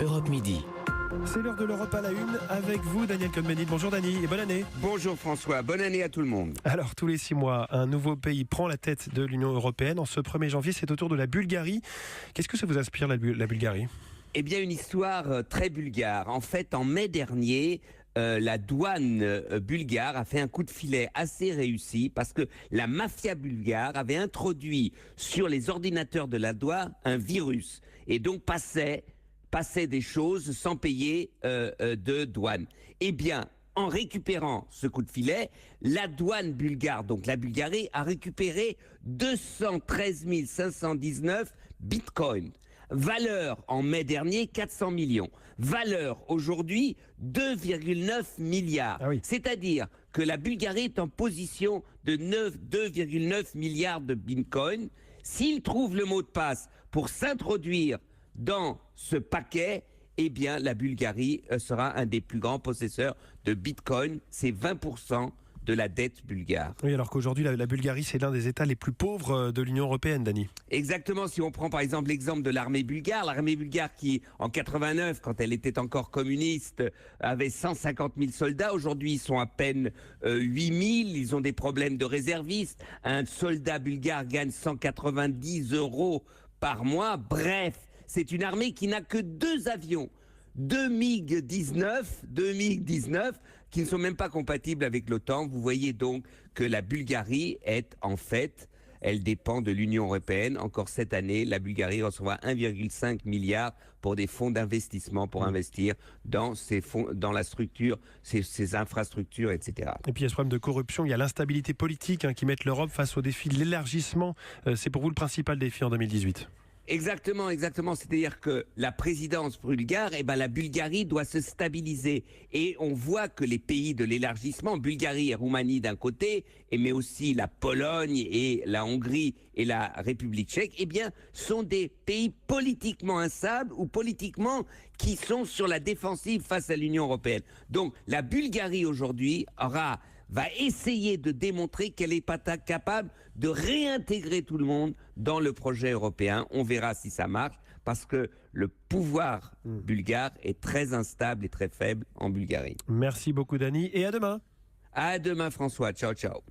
Europe Midi. C'est l'heure de l'Europe à la une avec vous, Daniel Cohn-Bendit. Bonjour Dani et bonne année. Bonjour François, bonne année à tout le monde. Alors, tous les 6 mois, un nouveau pays prend la tête de l'Union européenne. En ce 1er janvier, c'est au tour de la Bulgarie. Qu'est-ce que ça vous inspire, la Bulgarie ? Eh bien, une histoire très bulgare. En fait, en mai dernier, la douane bulgare a fait un coup de filet assez réussi parce que la mafia bulgare avait introduit sur les ordinateurs de la douane un virus et donc passait des choses sans payer de douane. Eh bien, en récupérant ce coup de filet, la douane bulgare, donc la Bulgarie, a récupéré 213 519 bitcoins. Valeur en mai dernier, 400 millions. Valeur aujourd'hui, 2,9 milliards. Ah oui. C'est-à-dire que la Bulgarie est en position de 2,9 milliards de bitcoins. S'il trouve le mot de passe pour s'introduire dans ce paquet, eh bien, la Bulgarie sera un des plus grands possesseurs de bitcoin. C'est 20% de la dette bulgare. Oui, alors qu'aujourd'hui, la Bulgarie, c'est l'un des États les plus pauvres de l'Union européenne, Dani. Exactement, si on prend par exemple l'exemple de l'armée bulgare qui, en 89, quand elle était encore communiste, avait 150 000 soldats. Aujourd'hui, ils sont à peine 8 000. Ils ont des problèmes de réservistes. Un soldat bulgare gagne 190 € par mois. Bref, c'est une armée qui n'a que 2 avions. 2 MiG-19 qui ne sont même pas compatibles avec l'OTAN. Vous voyez donc que la Bulgarie est en fait, elle dépend de l'Union européenne. Encore cette année, la Bulgarie recevra 1,5 milliard pour des fonds d'investissement pour investir dans ces fonds, dans la structure, ces infrastructures, etc. Et puis il y a ce problème de corruption, il y a l'instabilité politique qui met l'Europe face au défi de l'élargissement. C'est pour vous le principal défi en 2018 ? Exactement. C'est-à-dire que la présidence bulgare, la Bulgarie doit se stabiliser. Et on voit que les pays de l'élargissement, Bulgarie et Roumanie d'un côté, mais aussi la Pologne et la Hongrie et la République tchèque, sont des pays politiquement instables ou politiquement qui sont sur la défensive face à l'Union européenne. Donc la Bulgarie aujourd'hui va essayer de démontrer qu'elle est pas capable de réintégrer tout le monde dans le projet européen. On verra si ça marche, parce que le pouvoir bulgare est très instable et très faible en Bulgarie. Merci beaucoup, Dani, et à demain. À demain, François. Ciao, ciao.